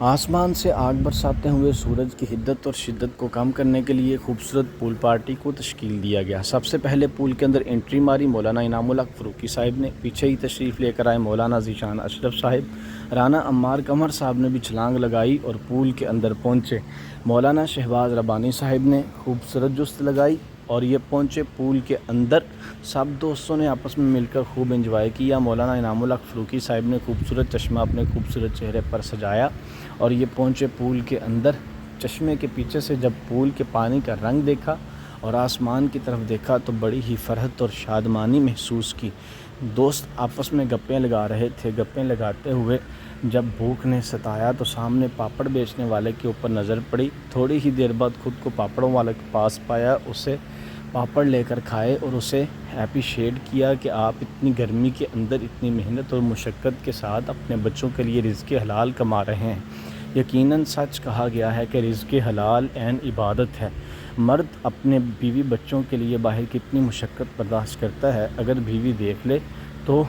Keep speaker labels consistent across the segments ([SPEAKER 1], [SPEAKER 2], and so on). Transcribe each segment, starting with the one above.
[SPEAKER 1] آسمان سے آگ برساتے ہوئے سورج کی حدت اور شدت کو کم کرنے کے لیے خوبصورت پول پارٹی کو تشکیل دیا گیا۔ سب سے پہلے پول کے اندر انٹری ماری مولانا انعام الحق فاروقی صاحب نے، پیچھے ہی تشریف لے کر آئے مولانا ذیشان اشرف صاحب، رانا عمار قمر صاحب نے بھی چھلانگ لگائی اور پول کے اندر پہنچے۔ مولانا شہباز ربانی صاحب نے خوبصورت جست لگائی اور یہ پہنچے پول کے اندر۔ سب دوستوں نے آپس میں مل کر خوب انجوائے کیا۔ مولانا انعام الحق فاروقی صاحب نے خوبصورت چشمہ اپنے خوبصورت چہرے پر سجایا اور یہ پہنچے پول کے اندر۔ چشمے کے پیچھے سے جب پول کے پانی کا رنگ دیکھا اور آسمان کی طرف دیکھا تو بڑی ہی فرحت اور شادمانی محسوس کی۔ دوست آپس میں گپیں لگا رہے تھے۔ گپیں لگاتے ہوئے جب بھوک نے ستایا تو سامنے پاپڑ بیچنے والے کے اوپر نظر پڑی۔ تھوڑی ہی دیر بعد خود کو پاپڑوں والے کے پاس پایا، اسے پاپڑ لے کر کھائے اور اسے اپریشیٹ کیا کہ آپ اتنی گرمی کے اندر اتنی محنت اور مشقت کے ساتھ اپنے بچوں کے لیے رزق حلال کما رہے ہیں۔ یقیناً سچ کہا گیا ہے کہ رزق حلال عین عبادت ہے۔ مرد اپنے بیوی بچوں کے لیے باہر کتنی مشقت برداشت کرتا ہے، اگر بیوی دیکھ لے تو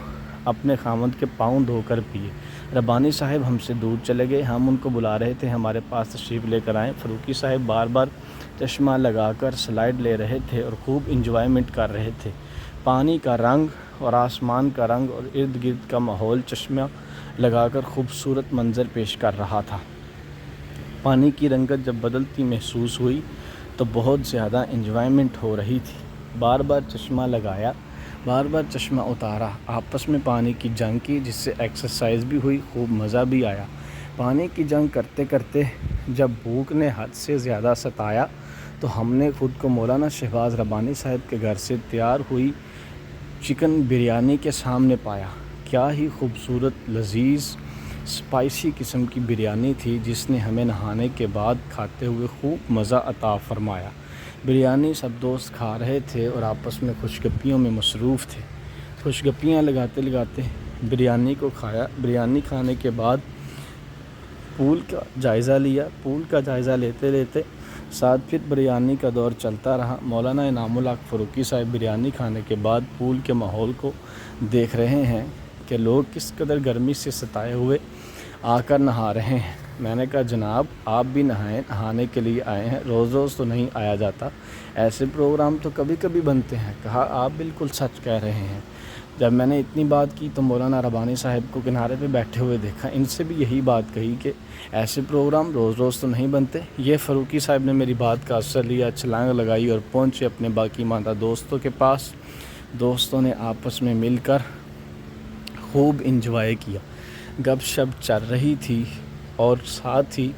[SPEAKER 1] اپنے خاوند کے پاؤں دھو کر پیے۔ ربانی صاحب ہم سے دور چلے گئے، ہم ان کو بلا رہے تھے ہمارے پاس تشریف لے کر آئیں۔ فاروقی صاحب بار بار چشمہ لگا کر سلائیڈ لے رہے تھے اور خوب انجوائمنٹ کر رہے تھے۔ پانی کا رنگ اور آسمان کا رنگ اور ارد گرد کا ماحول چشمہ لگا کر خوبصورت منظر پیش کر رہا تھا۔ پانی کی رنگت جب بدلتی محسوس ہوئی تو بہت زیادہ انجوائمنٹ ہو رہی تھی۔ بار بار چشمہ لگایا، بار بار چشمہ اتارا، آپس میں پانی کی جنگ کی، جس سے ایکسرسائز بھی ہوئی، خوب مزہ بھی آیا۔ پانی کی جنگ کرتے کرتے جب بھوک نے حد سے زیادہ ستایا تو ہم نے خود کو مولانا شہباز ربانی صاحب کے گھر سے تیار ہوئی چکن بریانی کے سامنے پایا۔ کیا ہی خوبصورت لذیذ اسپائسی قسم کی بریانی تھی، جس نے ہمیں نہانے کے بعد کھاتے ہوئے خوب مزہ عطا فرمایا۔ بریانی سب دوست کھا رہے تھے اور آپس میں خوش گپیوں میں مصروف تھے۔ خوش گپیاں لگاتے لگاتے بریانی کو کھایا۔ بریانی کھانے کے بعد پول کا جائزہ لیا۔ پول کا جائزہ لیتے لیتے ساتھ پھر بریانی کا دور چلتا رہا۔ مولانا انعام الحق فاروقی صاحب بریانی کھانے کے بعد پول کے ماحول کو دیکھ رہے ہیں کہ لوگ کس قدر گرمی سے ستائے ہوئے آ کر نہا رہے ہیں۔ میں نے کہا جناب آپ بھی نہائیں، نہانے کے لیے آئے ہیں، روز روز تو نہیں آیا جاتا، ایسے پروگرام تو کبھی کبھی بنتے ہیں۔ کہا آپ بالکل سچ کہہ رہے ہیں۔ جب میں نے اتنی بات کی تو مولانا ربانی صاحب کو کنارے پہ بیٹھے ہوئے دیکھا، ان سے بھی یہی بات کہی کہ ایسے پروگرام روز روز تو نہیں بنتے۔ یہ فاروقی صاحب نے میری بات کا اثر لیا، چھلانگ لگائی اور پہنچے اپنے باقی ماندہ دوستوں کے پاس۔ دوستوں نے آپس میں مل کر خوب انجوائے کیا، گپ شپ چل رہی تھی اور ساتھ ہی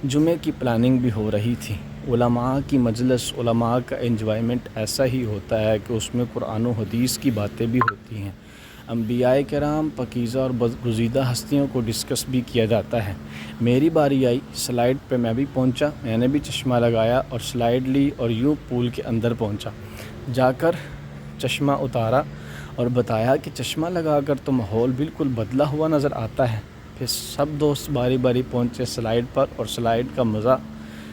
[SPEAKER 1] جمعے کی پلاننگ بھی ہو رہی تھی۔ علماء کی مجلس، علماء کا انجوائمنٹ ایسا ہی ہوتا ہے کہ اس میں قرآن و حدیث کی باتیں بھی ہوتی ہیں، انبیاء کرام، پاکیزہ اور گزیدہ ہستیوں کو ڈسکس بھی کیا جاتا ہے۔ میری باری آئی، سلائیڈ پہ میں بھی پہنچا، میں نے بھی چشمہ لگایا اور سلائیڈ لی اور یوں پول کے اندر پہنچا۔ جا کر چشمہ اتارا اور بتایا کہ چشمہ لگا کر تو ماحول بالکل بدلا ہوا نظر آتا ہے۔ پھر سب دوست باری باری پہنچے سلائیڈ پر اور سلائیڈ کا مزہ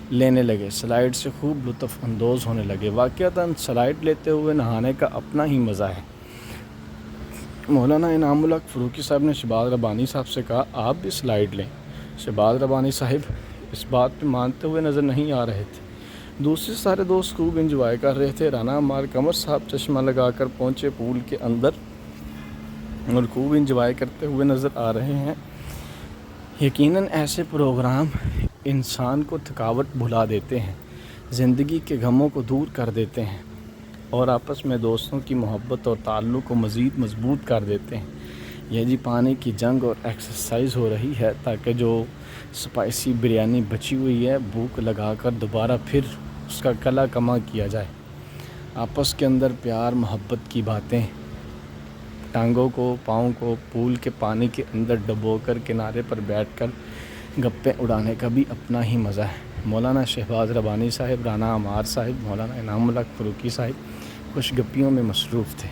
[SPEAKER 1] لینے لگے، سلائیڈ سے خوب لطف اندوز ہونے لگے۔ واقعتاً سلائیڈ لیتے ہوئے نہانے کا اپنا ہی مزہ ہے۔ مولانا انعام الحق فاروقی صاحب نے شہباز ربانی صاحب سے کہا آپ بھی سلائیڈ لیں۔ شہباز ربانی صاحب اس بات پہ مانتے ہوئے نظر نہیں آ رہے تھے۔ دوسرے سارے دوست خوب انجوائے کر رہے تھے۔ رانا عمار قمر صاحب چشمہ لگا کر پہنچے پول کے اندر اور خوب انجوائے کرتے ہوئے نظر آ رہے ہیں۔ یقیناً ایسے پروگرام انسان کو تھکاوٹ بھلا دیتے ہیں، زندگی کے غموں کو دور کر دیتے ہیں اور آپس میں دوستوں کی محبت اور تعلق کو مزید مضبوط کر دیتے ہیں۔ یہ جی پانی کی جنگ اور ایکسرسائز ہو رہی ہے تاکہ جو اسپائسی بریانی بچی ہوئی ہے بھوک لگا کر دوبارہ پھر اس کا کلا کما کیا جائے۔ آپس کے اندر پیار محبت کی باتیں، ٹانگوں کو پاؤں کو پول کے پانی کے اندر ڈبو کر کنارے پر بیٹھ کر گپیں اڑانے کا بھی اپنا ہی مزہ ہے۔ مولانا شہباز ربانی صاحب، رانا عمار صاحب، مولانا انعام الحق فاروقی صاحب خوش گپیوں میں مصروف تھے۔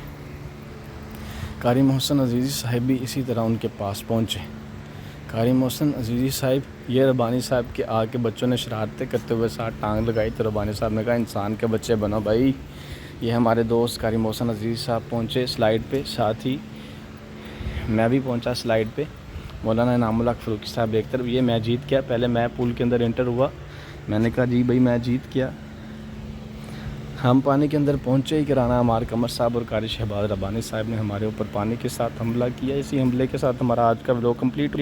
[SPEAKER 1] قاری محسن عزیزی صاحب بھی اسی طرح ان کے پاس پہنچے۔ قاری محسن عزیزی صاحب، یہ ربانی صاحب کے آ کے بچوں نے شرارتیں کرتے ہوئے ساتھ ٹانگ لگائی تو ربانی صاحب نے کہا انسان کے بچے بنو بھائی۔ یہ ہمارے دوست قاری محسن عزیزی صاحب پہنچے سلائیڈ پہ، ساتھ ہی میں بھی پہنچا سلائیڈ پہ۔ مولانا انعام الحق فروکی صاحب ایک طرف. یہ میں جیت گیا. پہلے میں پول کے اندر انٹر ہوا, میں نے کہا جی بھائی میں جیت گیا. ہم پانی کے اندر پہنچے ہی کرانا عمار قمر صاحب اور قاری شہباز ربانی صاحب نے ہمارے اوپر پانی کے ساتھ حملہ کیا. اسی حملے کے ساتھ ہمارا آج کا ولاگ کمپلیٹ